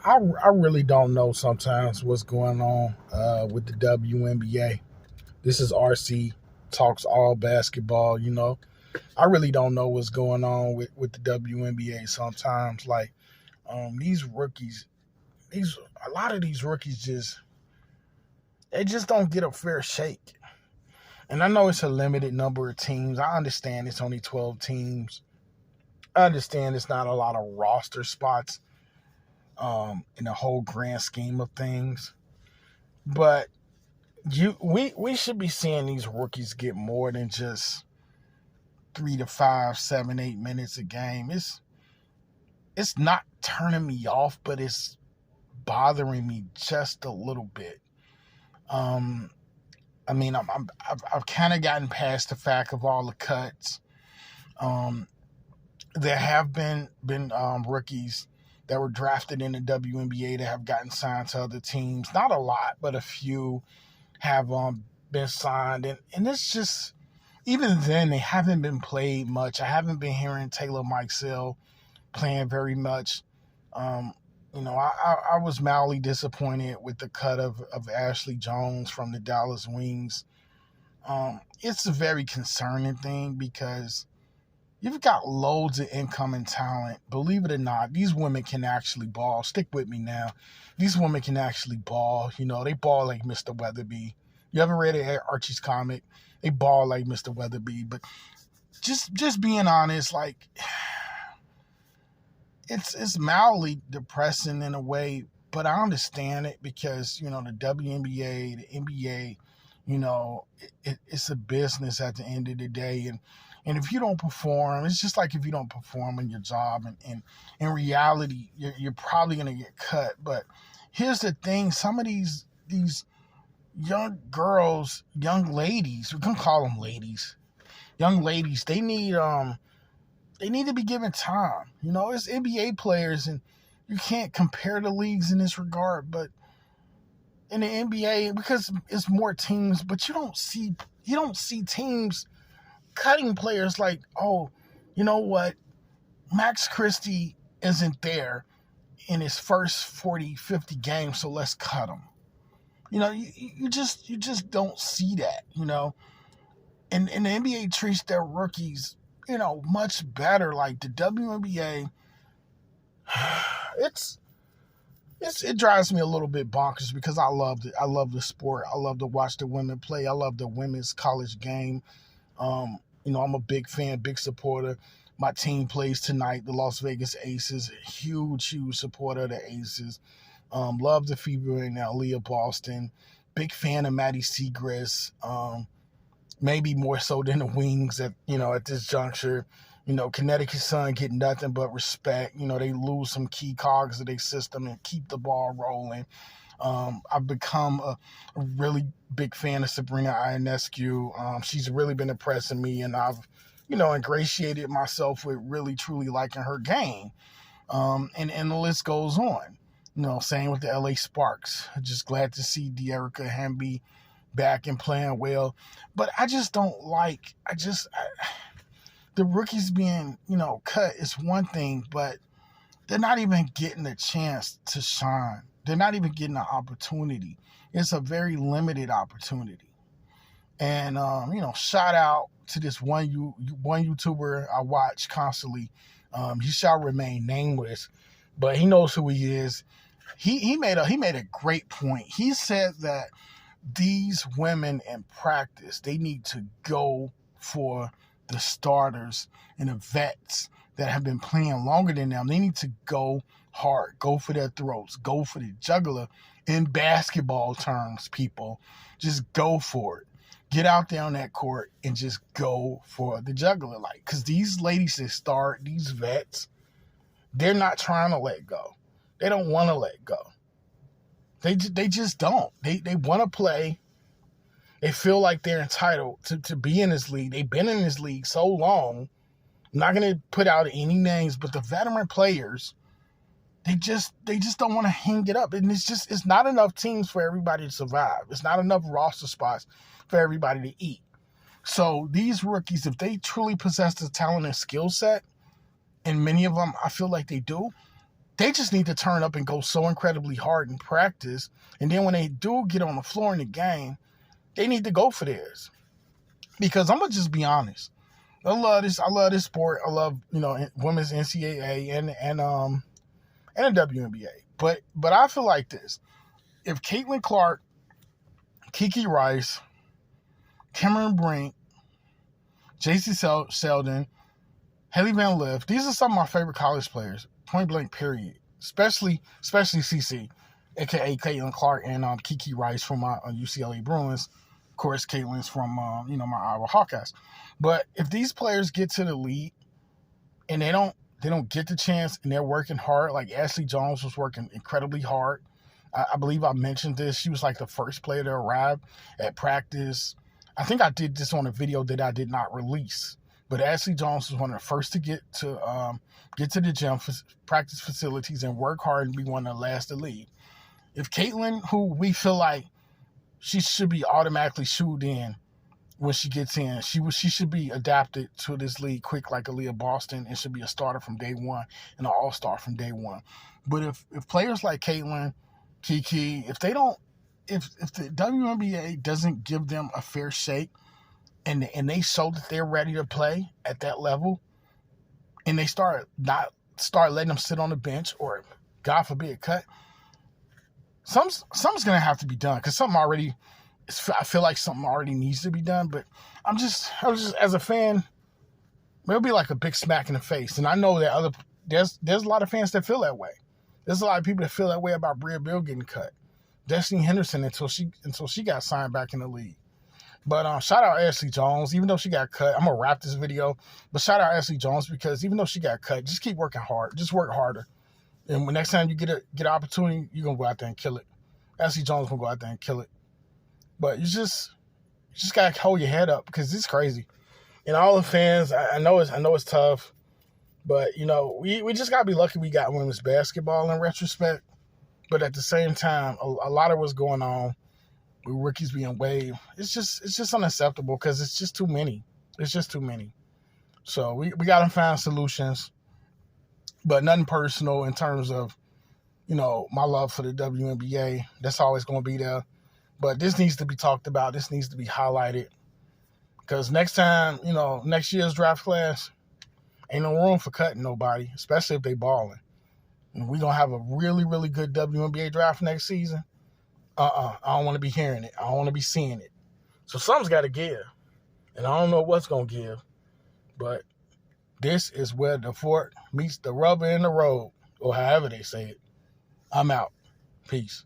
I really don't know sometimes what's going on with the WNBA. This is RC talks all basketball. I really don't know what's going on with the WNBA sometimes. Like these rookies, these a lot of these rookies just don't get a fair shake. And I know it's a limited number of teams. I understand it's only 12 teams. I understand it's not a lot of roster spots in the whole grand scheme of things. But we should be seeing these rookies get more than just 3 to 5, 7, 8 minutes a game. It's not turning me off, but it's bothering me just a little bit. I mean, I've kind of gotten past the fact of all the cuts. There have been rookies that were drafted in the WNBA that have gotten signed to other teams. Not a lot, but a few have been signed. And it's just, even then, they haven't been played much. I haven't been hearing Taylor Mikesell playing very much. I was mildly disappointed with the cut of Ashley Jones from the Dallas Wings. It's a very concerning thing because you've got loads of incoming talent. Believe it or not, these women can actually ball. Stick with me now. These women can actually ball. They ball like Mr. Weatherby. You ever read Archie's comic? They ball like Mr. Weatherby. But just being honest, like, it's mildly depressing in a way, but I understand it because, the WNBA, the NBA, it's a business at the end of the day. And if you don't perform, it's just like if you don't perform in your job. And in reality, you're probably going to get cut. But here's the thing. Some of these young girls, young ladies, we can call them ladies, young ladies, they need to be given time. It's NBA players, and you can't compare the leagues in this regard. But in the NBA, because it's more teams, but you don't see teams cutting players like, oh, you know what? Max Christie isn't there in his first 40, 50 games, so let's cut him. You just don't see that, And the NBA treats their rookies, much better. Like the WNBA, it drives me a little bit bonkers because I love it. I love the sport. I love to watch the women play. I love the women's college game. I'm a big fan, big supporter. My team plays tonight, the Las Vegas Aces. Huge supporter of the Aces. Love the Fever and Aaliyah Boston. Big fan of Maddie Segrist. Maybe more so than the Wings at this juncture. Connecticut Sun get nothing but respect. They lose some key cogs of their system and keep the ball rolling. I've become a really big fan of Sabrina Ionescu. She's really been impressing me, and I've, ingratiated myself with really, truly liking her game. And the list goes on. Same with the LA Sparks. Just glad to see De'Erica Hamby back and playing well. But I just don't like, the rookies being, cut is one thing, but they're not even getting a chance to shine. They're not even getting an opportunity. It's a very limited opportunity. And, shout out to this one YouTuber I watch constantly. He shall remain nameless, but he knows who he is. He made a great point. He said that these women in practice, they need to go for the starters and the vets that have been playing longer than them. They need to go hard, go for their throats, go for the jugular. In basketball terms, people, just go for it. Get out there on that court and just go for the jugular. Because these ladies that start, these vets, they're not trying to let go. They don't want to let go. They just don't. They want to play. They feel like they're entitled to be in this league. They've been in this league so long. I'm not going to put out any names, but the veteran players, they just don't want to hang it up. And it's not enough teams for everybody to survive. It's not enough roster spots for everybody to eat. So these rookies, if they truly possess the talent and skill set, and many of them, I feel like they do, They just need to turn up and go so incredibly hard in practice. And then when they do get on the floor in the game, they need to go for theirs. Because I'm going to just be honest. I love this sport. I love, women's NCAA and the WNBA. But I feel like this. If Caitlin Clark, Kiki Rice, Cameron Brink, JC Selden, Haley Van Lith, these are some of my favorite college players, point blank period. Especially CC, aka Caitlin Clark and Kiki Rice from my UCLA Bruins. Of course, Caitlin's from my Iowa Hawkeyes. But if these players get to the league and they don't get the chance and they're working hard, like Ashley Jones was working incredibly hard. I believe I mentioned this. She was like the first player to arrive at practice. I think I did this on a video that I did not release. But Ashley Jones was one of the first to get to the gym, practice facilities, and work hard and be one of the last to leave. If Caitlin, who we feel like she should be automatically shooed in when she gets in, she should be adapted to this league quick like Aaliyah Boston and should be a starter from day one and an all-star from day one. But if players like Caitlin, Kiki, if the WNBA doesn't give them a fair shake and they show that they're ready to play at that level, and they start letting them sit on the bench or, God forbid, cut, something's gonna have to be done because I feel like something already needs to be done. But I'm just as a fan, it'll be like a big smack in the face. And I know that there's a lot of fans that feel that way. There's a lot of people that feel that way about Bria Bill getting cut. Destiny Henderson until she got signed back in the league. But shout out Ashley Jones, even though she got cut. I'm gonna wrap this video, but shout out Ashley Jones because even though she got cut, just keep working hard. Just work harder. And when next time you get an opportunity, you're gonna go out there and kill it. Ashley Jones gonna go out there and kill it. But you just gotta hold your head up because it's crazy. And all the fans, I know it's tough, but we just gotta be lucky we got women's basketball in retrospect. But at the same time, a lot of what's going on with rookies being waived, it's just unacceptable because it's just too many. It's just too many. So we gotta find solutions, but nothing personal in terms of my love for the WNBA. That's always gonna be there. But this needs to be talked about. This needs to be highlighted. Because next time, next year's draft class, ain't no room for cutting nobody, especially if they balling. And we're going to have a really, really good WNBA draft next season. I don't want to be hearing it. I don't want to be seeing it. So something's got to give. And I don't know what's going to give. But this is where the fork meets the rubber in the road, or however they say it. I'm out. Peace.